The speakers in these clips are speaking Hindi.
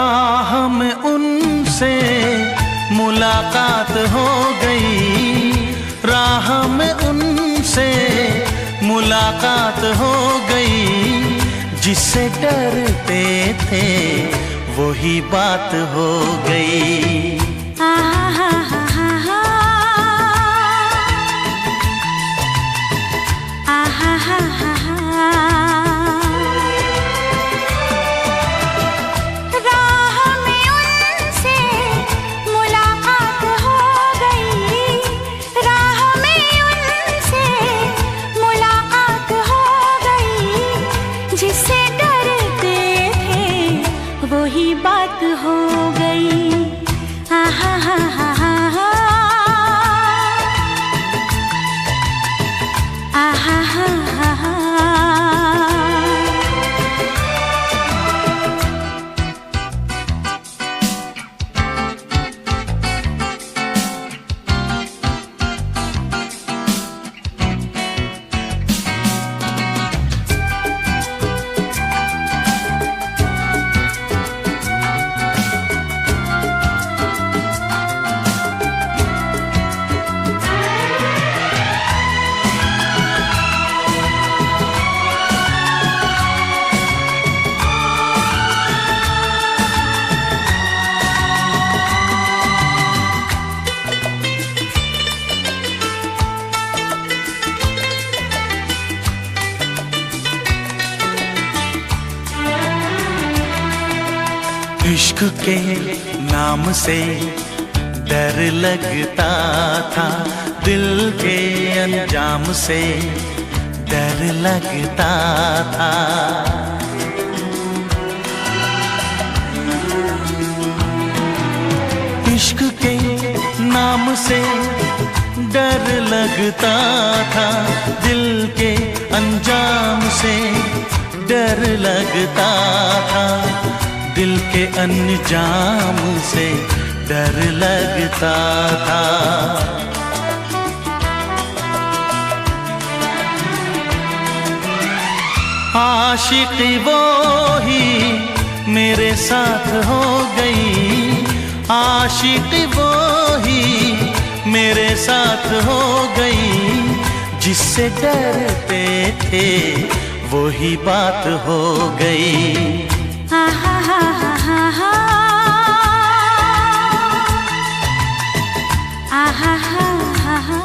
राह में उनसे मुलाकात हो गई, राह में उनसे मुलाकात हो गई। जिससे डरते थे वही बात हो गई। वही बात हो गई। आहा हा हा हा हा, आहा हा हा हा। इश्क के नाम से डर लगता था, दिल के अंजाम से डर लगता था। इश्क के नाम से डर लगता था, दिल के अंजाम से डर लगता था। दिल के अंजाम से डर लगता था। आशिक वो ही मेरे साथ हो गई, आशिक वो ही मेरे साथ हो गई। जिससे डरते थे वही बात हो गई। आहा हा हा हा हा, आहा हा हा हा।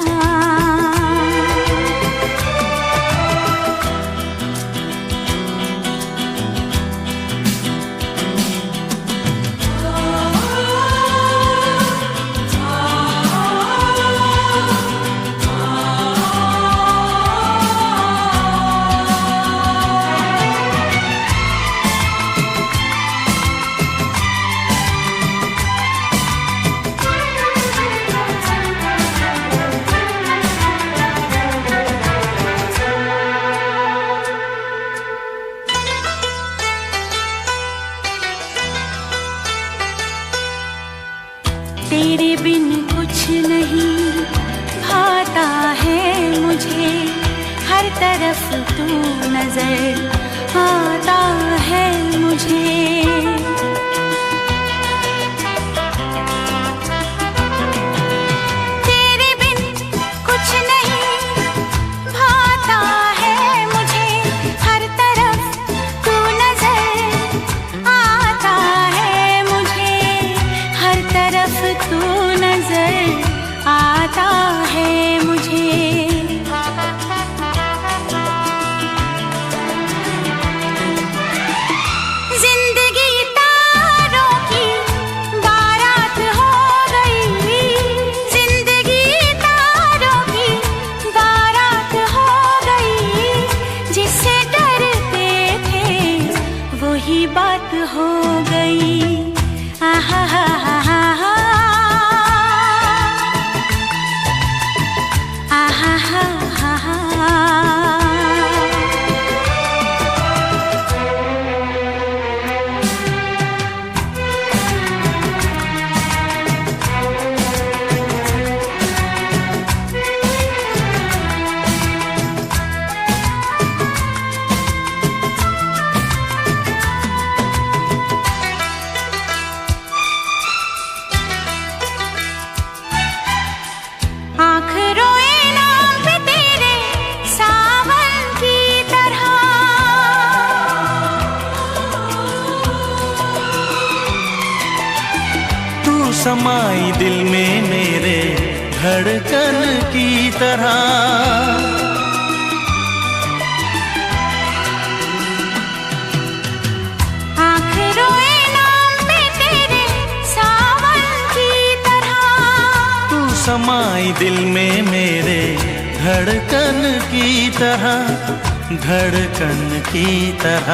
तेरे बिन कुछ नहीं भाता है मुझे, हर तरफ तू नजर आता है मुझे। तू नजर आता है मुझे। जिंदगी समाई दिल में मेरे धड़कन की तरह। आँख रोए नाम पे तेरे सावन की तरह। तू समाई दिल में मेरे धड़कन की तरह, धड़कन की तरह।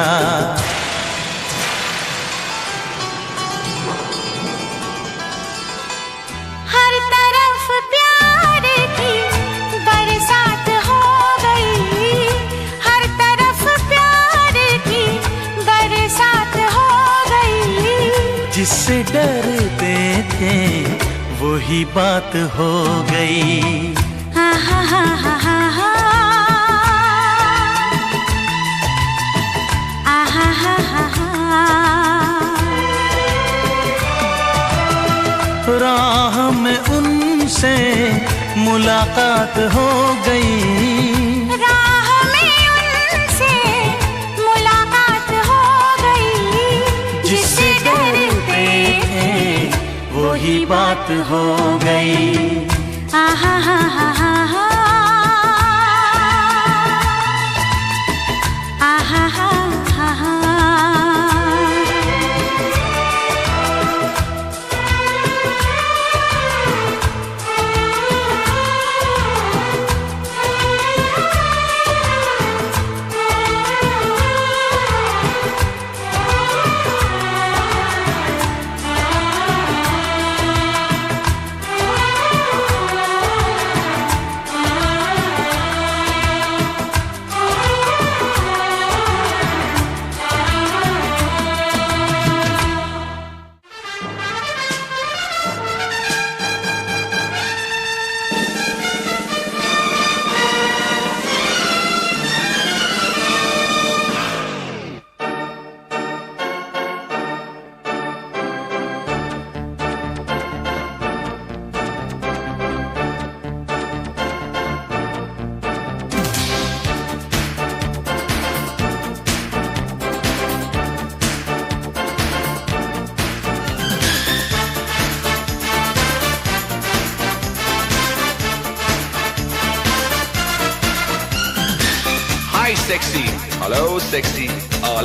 हर तरफ प्यार की बरसात हो गई, हर तरफ प्यार की बरसात हो गई। जिससे डरते थे वही बात हो गई। आहा हा हा हा हा, आहा हा हा हा। राह में उनसे मुलाकात हो गई, राह में उनसे मुलाकात हो गई। जिससे डरते थे वही बात हो गई। आहा हा हा हा हा, आहा हा हा हा। Hi, sexy. Hello, sexy.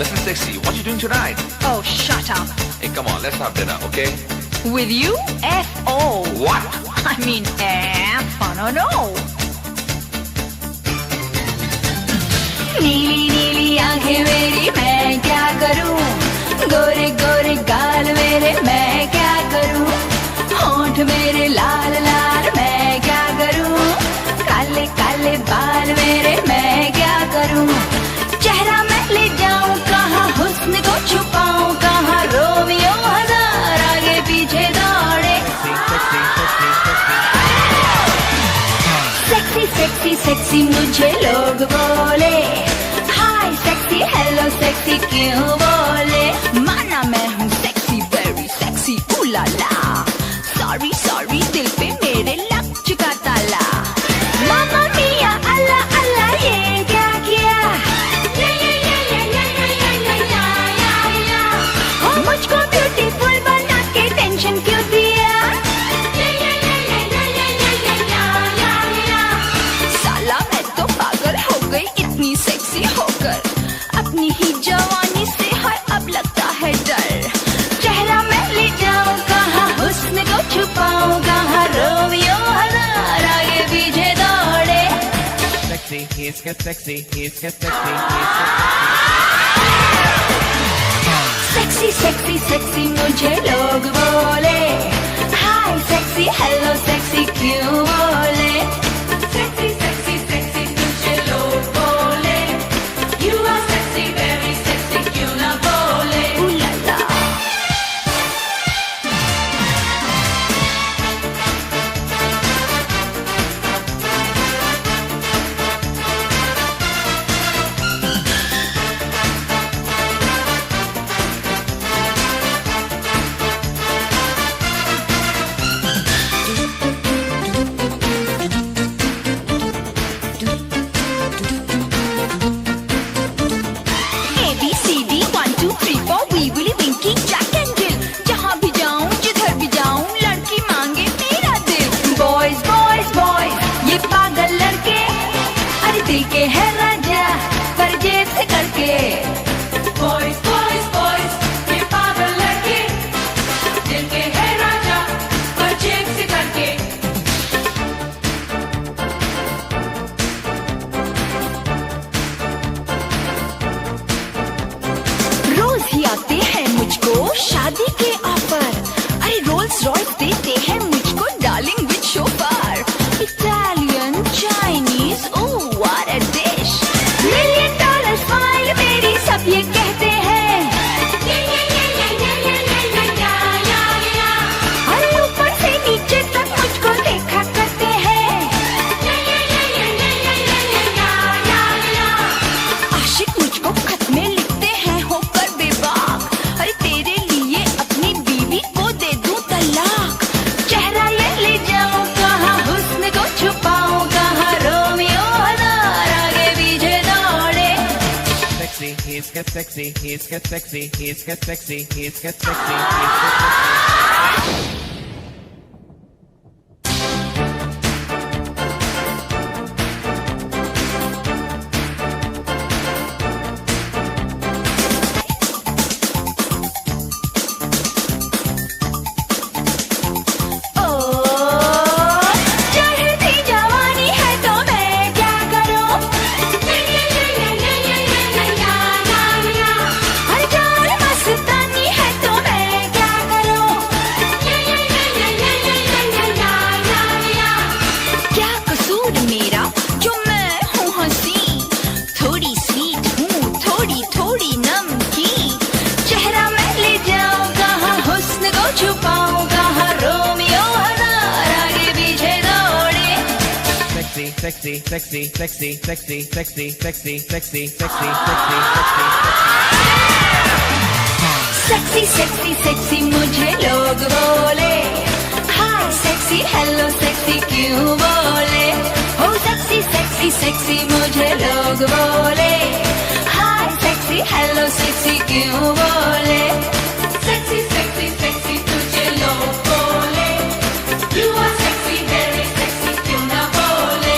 Listen, sexy. What you doing tonight? Oh, shut up. Hey, come on, let's have dinner, okay? With you? F.O. What? I mean, fun or no? नीली नीली आंखें मेरी मैं क्या करूं, गोरे गोरे गाल मेरे मैं क्या करूं, होंठ मेरे लाल लाल मैं क्या करूं, काले काले बाल मेरे मैं क्या करूं, चेहरा मैं ले जाऊं कहाँ, हुस्न को छुपाऊं कहाँ, रोमियो हजार आगे पीछे दौड़े। सेक्सी सेक्सी सेक्सी मुझे लोग बोले, हाय सेक्सी हेलो सेक्सी क्यों बोले, माना मैं हूँ सेक्सी वेरी सेक्सी ला ला, सॉरी सॉरी दिल पे मेरे लग चुका ताला, मामा मिया अल्लाह अल्लाह ये क्या किया, मुझको ब्यूटीफुल बना के टेंशन क्यों दिया, साला मैं तो पागल हो गई इतनी सेक्सी होकर, अपनी ही जवानी से है अब लगता है डर, चेहरा मैं ले जाऊं कहाँ, हुस्न को छुपाऊं कहाँ, रोमियो हजार आगे पीछे दौड़े। Sexy, he's get sexy, he's get sexy, sexy sexy sexy मुझे लोग बोले, हाय सेक्सी हेलो सेक्सी क्यों बोले, सेक्सी सेक्सी सेक्सी मुझे लोग बोले, you are sexy very sexy क्यों ना बोले, ला ला। रॉल्स देते हैं मुझको darling with chauffeur Italian Chinese oh what a dish $1 million smile मेरी सब ये कहते हैं और ऊपर से नीचे तक मुझको देखा करते हैं आशिक मुझको खत में लिखते हैं होकर बेबाक अरे तेरे लिए अपनी बीवी को दे दूं तलाक चेहरा ये ले जाऊं कहाँ हुस्न को छुपाऊं कहाँ रोमियो हजार आगे पीछे दौड़े Sexy, he's got sexy, he's got sexy, he's got sexy, he's got sexy, he's got sexy. चढ़ती जवानी है तो मैं क्या करूं हर जान मस्तानी है तो मैं क्या करूं क्या कसूर मेरा जो मैं हूँ हंसी थोड़ी स्वीट हूँ थोड़ी थोड़ी नमकीन चेहरा मैं ले जाऊं कहाँ हुस्न को छुपाऊं कहाँ रोमियो हजार आगे पीछे दौड़े Sexy, sexy, sexy, sexy, sexy, sexy, sexy, sexy, sexy, sexy, sexy sexy sexy मुझे लोग बोले हाय सेक्सी हेलो सेक्सी क्यों बोले हो सेक्सी सेक्सी सेक्सी मुझे लोग बोले हाय सेक्सी हेलो सेक्सी क्यों बोले सेक्सी सेक्सी सेक्सी तुझे लोग बोले you are sexy very sexy क्यों ना बोले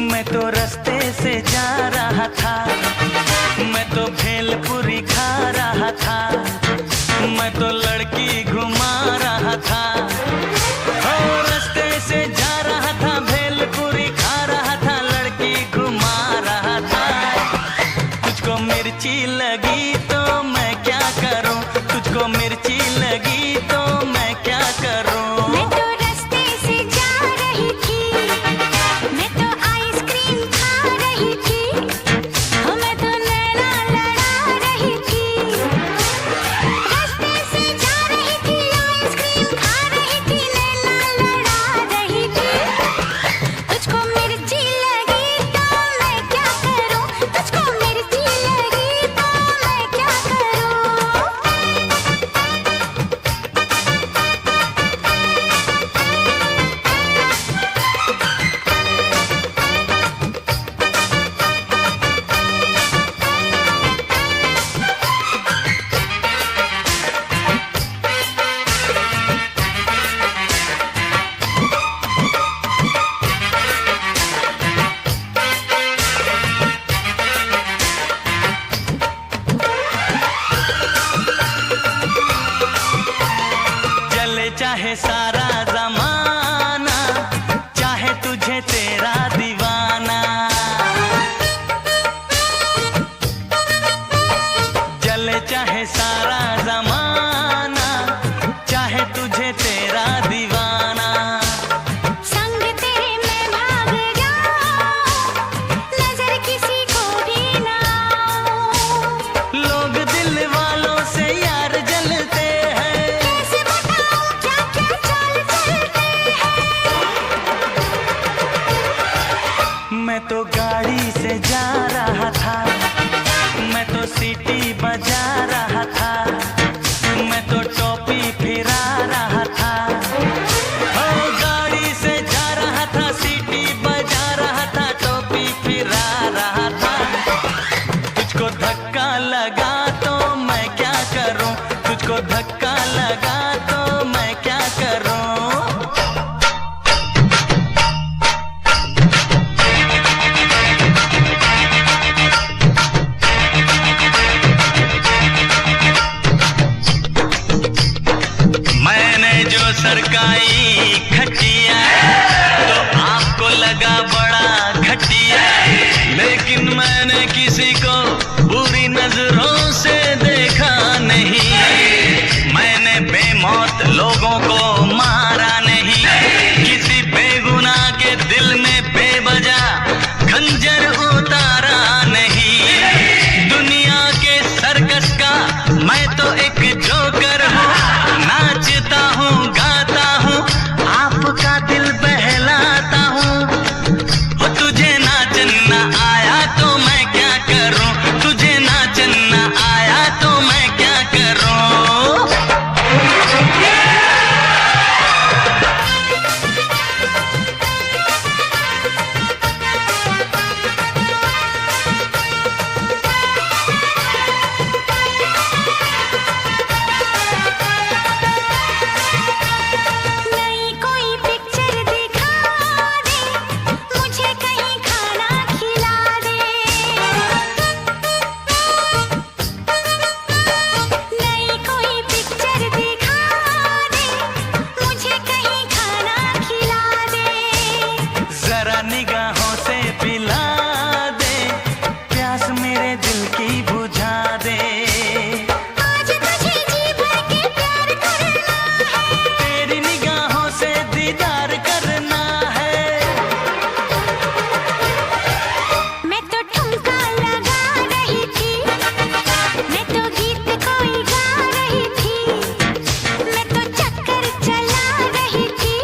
मैं तो रास्ते से जा रहा था मैं तो भेलपुरी खा रहा था मैं तो लड़की घुमा रहा था ओ रास्ते से जा रहा था भेलपुरी खा रहा था लड़की घुमा रहा था तुझको मिर्ची लगी तो मैं क्या करूं तुझको मिर्ची लगी तो मैं क्या करूं मैं तो रास्ते से जा रही थी मैं तो आइसक्रीम खा रही थी मैं तो नैना लड़ा रही थी रास्ते से जा रही थी आइसक्रीम खा रही थी नैना लड़ा रही थी तुझको मिर्ची लगी तो मैं क्या करूं तुझको मिर्ची लगी तो मैं क्या करूं चले चाहे सारा जमाना चाहे तुझे तेरा दीवाना चले चाहे सारा जमाना चाहे तुझे तेरा दीवाना संग तेरे मैं भाग जाऊं नजर किसी को भी ना आऊं लोग दिल वालों से यार जलते हैं कैसे बताऊं क्या क्या चाल चलते हैं मैं तो गाड़ी से जा रहा था मैं तो सीटी बजा रहा था मैं तो टोपी फिरा रहा था ओ गाड़ी से जा रहा था सीटी बजा रहा था टोपी फिरा रहा था तुझको धक्का लगा तो मैं क्या करूं तुझको धक्का लगा तो मैं क्या करूं किसी को बुरी नजरों से देखा नहीं, मैंने बेमौत लोगों को मारा नहीं, किसी बेगुनाह के दिल में बेवजह खंजर उतारा नहीं। दुनिया के सर्कस का मैं तो एक जोकर हूँ, नाचता हूँ गाता हूँ आपका दिल बहलाता हूँ। हो तुझे नाचना आया तो मैं क्या करूँ, तुझे नाचना आया तो मैं क्या करूँ। नई कोई पिक्चर दिखा दे, मुझे कहीं खाना खिला दे। नई कोई पिक्चर दिखा दे, मुझे कहीं खाना खिला दे। जरा निगाहों से पिला दे, प्यास मेरे दिल की बुझा दे। आज तुझे जी भर के प्यार करना है, तेरी निगाहों से दीदार करना है। मैं तो ठुमका लगा रही थी, मैं तो गीत कोई गा रही थी, मैं तो चक्कर चला रही थी।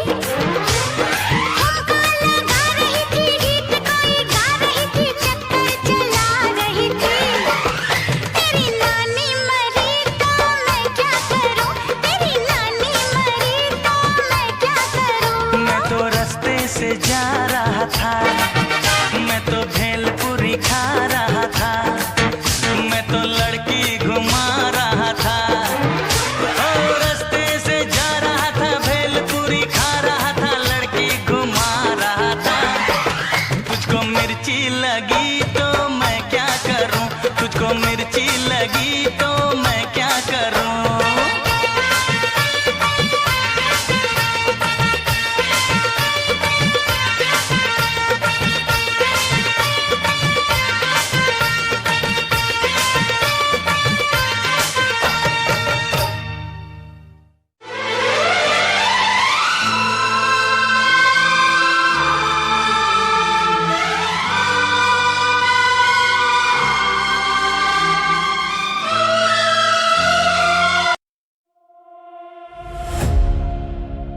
ठुमका लगा रही थी, गीत कोई गा रही थी, चक्कर चला रही थी। तेरी नानी मरी तो मैं क्या करूं, तेरी नानी मरी तो मैं क्या करूं। मैं तो रास्ते से जा रहा था, मैं तो भेलपुरी खा रहा था, मैं तो लड़की घुमा रहा था। ओ रास्ते से जा रहा था, भेलपुरी खा रहा था, लड़की घुमा रहा था। तुझको मिर्ची लगी तो मैं क्या करूं, तुझको मिर्ची लगी तो मैं क्या करूं।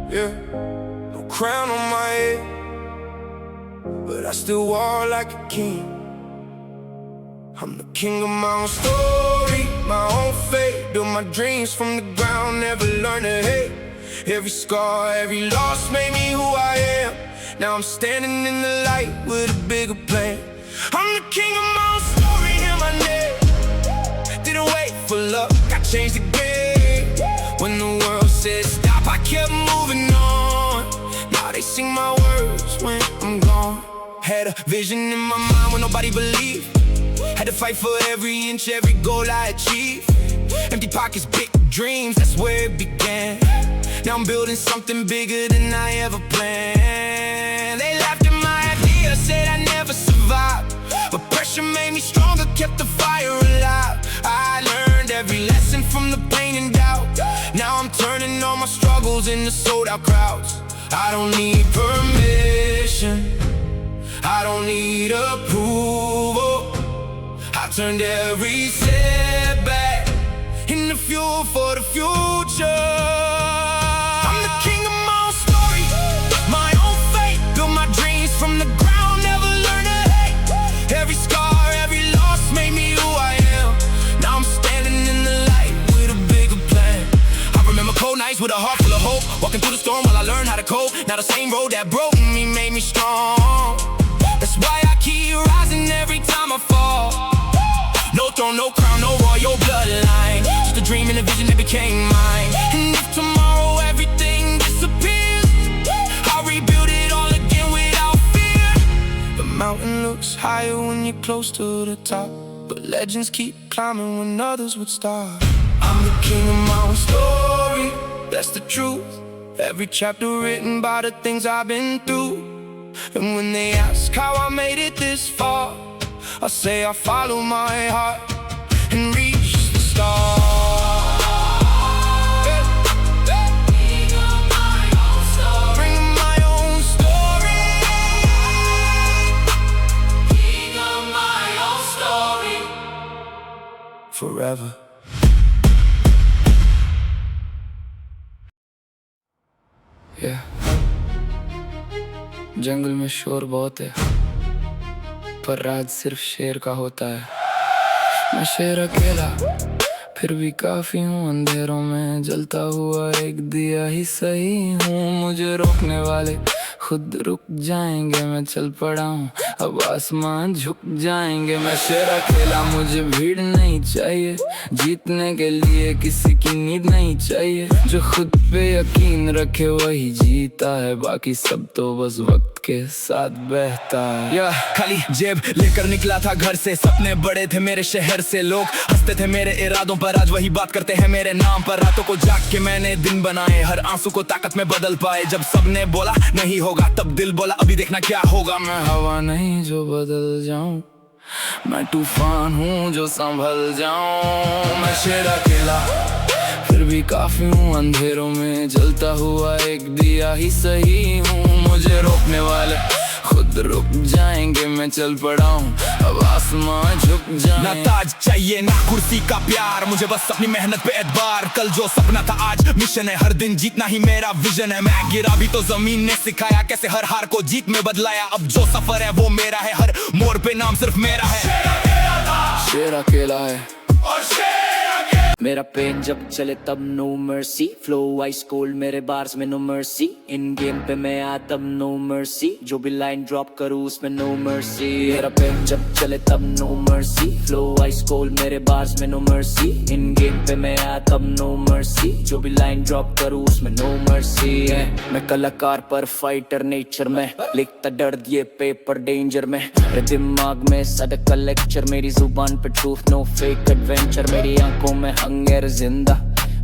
Yeah, no crown on my head, but I still walk like a king. I'm the king of my own story, my own fate. Built my dreams from the ground, never learned to hate. Every scar, every loss made me who I am. Now I'm standing in the light with a bigger plan. I'm the king of my own story, hear my name. Didn't wait for luck, I changed the game. When the world said stop, I kept moving on. Now they sing my words when I'm gone. Had a vision in my mind when nobody believed. Had to fight for every inch, every goal I achieved. Empty pockets, big dreams, that's where it began. Now I'm building something bigger than I ever planned. They laughed at my idea, said I never survived, but pressure made me stronger, kept the fire alive. I learned every lesson from the pain and doubt. Now I'm turning all my struggles into sold out crowds. I don't need permission, I don't need approval. I turned every setback into fuel for the future. I'm the king of my own story, my own fate. Built my dreams from the ground, never learned to hate. Every scar, every loss made me who I am. Now I'm standing in the light with a bigger plan. I remember cold nights with a heart full of hope, walking through the storm while I learned how to cope. Now the same road that broke me made me strong. That's why I keep rising every time I fall. No throne, no crown, no royal bloodline, just a dream and a vision that became mine. And if tomorrow everything disappears, I'll rebuild it all again without fear. The mountain looks higher when you're close to the top, but legends keep climbing when others would stop. I'm the king of my own story, that's the truth. Every chapter written by the things I've been through. And when they ask how I made it this far, I say I follow my heart and reach the stars. Bring my own story. King of my own story. Forever. Yeah. जंगल में शोर बहुत है, पर राज सिर्फ शेर का होता है। मैं शेर अकेला, फिर भी काफी हूँ। अंधेरों में जलता हुआ एक दिया ही सही हूँ। मुझे रोकने वाले खुद रुक जाएंगे। मैं चल पड़ा हूँ, अब आसमान झुक जाएंगे। मैं शेर अकेला, मुझे भीड़ नहीं चाहिए। जीतने के लिए किसी की नीड नहीं चाहिए। जो खुद पे यकीन रखे वही जीता है, बाकी सब तो बस वक्त के साथ बहता है। या खाली जेब लेकर निकला था घर से, सपने बड़े थे मेरे शहर से। लोग हंसते थे मेरे इरादों पर, आज वही बात करते हैं मेरे नाम पर। रातों को जाग के मैंने दिन बनाए, हर आंसू को ताकत में बदल पाए। जब सबने बोला नहीं होगा, तब दिल बोला अभी देखना क्या होगा। मैं हवा नहीं जो बदल जाऊं, मैं तूफान हूँ जो संभल जाऊं। मैं शेर अकेला, फिर भी काफी हूँ। अंधेरों में जलता हुआ एक दिया ही सही हूँ। मुझे रोकने वाले खुद रुक जाएंगे। मैं चल पड़ा हूँ, अब आसमान झुक जाएंगे। ना ताज चाहिए ना कुर्सी का प्यार, मुझे बस अपनी मेहनत पे एतबार। कल जो सपना था आज मिशन है, हर दिन जीतना ही मेरा विजन है। मैं गिरा भी तो जमीन ने सिखाया कैसे हर हार को जीत में बदलाया। अब जो सफर है वो मेरा है, हर मोड़ पे नाम सिर्फ मेरा है। शेर अकेला है और मेरा पेन जब चले तब no mercy. Flow wise cold मेरे बार्स में नो मर्सी। इन गेम पे मैं आ तब नो मर्सी। जो भी लाइन ड्रॉप करूँ उसमें नो मर्सी। मेरा पेन जब चले तब no mercy. Flow wise cold मेरे बार्स में नो मर्सी। इन गेम पे मैं आ तब नो मर्सी। जो भी लाइन ड्रॉप करूँ उसमें नो मर्सी है। मैं कलाकार पर फाइटर नेचर में, लिखता दर्द ये पेपर डेंजर में। मेरे दिमाग में सड़क का लेक्चर, मेरी जुबान पे ट्रूथ नो फेक एडवेंचर। मेरी आंखों में हंगर जिंदा,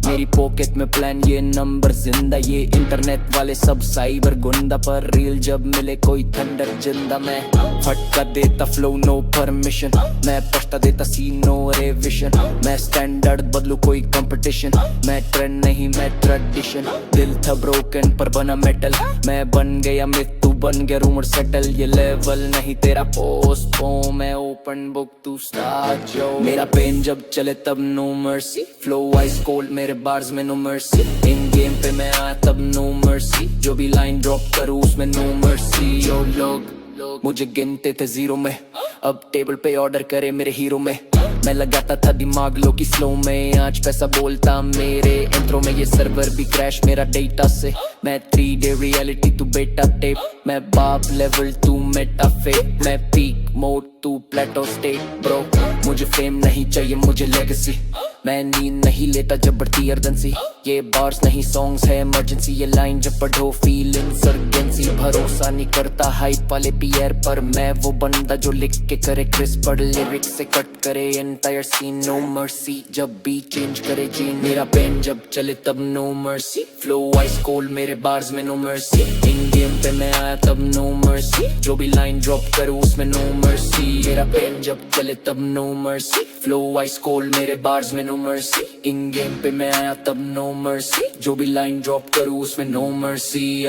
मेरी पॉकेट में प्लान ये नंबर जिंदा। ये इंटरनेट वाले सब साइबर गुंडा, पर रील जब मिले कोई थंडर जिंदा। मैं फटका देता फ्लो नो परमिशन, मैं पछता देता सीन नो रिविजन। मैं स्टैंडर्ड बदलू कोई कंपटीशन, मैं ट्रेंड नहीं मैं ट्रेडिशन। दिल था ब्रोकन पर बना मेटल, मैं बन गया मिथ तू बन गया रूमर सेटल। ये लेवल नहीं तेरा पोस्ट पो, मैं ओपन बुक तू स्टार्ट जो। मेरा पेन जब चले तब no mercy. Flow wise cold मेरे बार्स में नो मर्सी। इन गेम पे मैं आया तब नो मर्सी। जो भी लाइन ड्रॉप करूँ उसमें नो मर्सी। जो लोग मुझे गिनते थे जीरो में, अब टेबल पे ऑर्डर करे मेरे हीरो में। मैं लगाता था दिमाग लो की स्लो में, आज पैसा बोलता मेरे इंट्रो में। ये सर्वर भी क्रैश मेरा डेटा से, मैं 3D रियलिटी तू बेटा टेप। मैं बाप लेवल तू मेटा फेक, मैं पीक मोड तू प्लेटो स्टेट ब्रो। मुझे फेम नहीं चाहिए मुझे लेगेसी, मैं नींद नहीं लेता जब बढ़ती अर्जेंसी। ये बार्स नहीं सॉन्ग्स है इमरजेंसी, ये लाइन जब पढ़ो फील इंसर्जेंसी। भरोसा नहीं करता हाइप वाले पीयर पर, मैं वो बंदा जो लिख के करे क्रिस्प पर। लिरिक्स से कट करे एंटायर सीन नो मर्सी, जब भी चेंज करे जीन। मेरा पेन जब चले तब no mercy. Flow wise cold मेरे बार्स में नो मर्सी। इन गेम पे मैं आया तब नो मर्सी। जो भी लाइन ड्रॉप करूँ उसमें नो मर्सी। मेरा पेन जब चले तब no mercy. Flow wise cold मेरे बार्स में नो मर्सी। इन गेम पे मैं आया तब नो मर्सी। जो भी लाइन ड्रॉप करूँ उसमें नो मर्सी।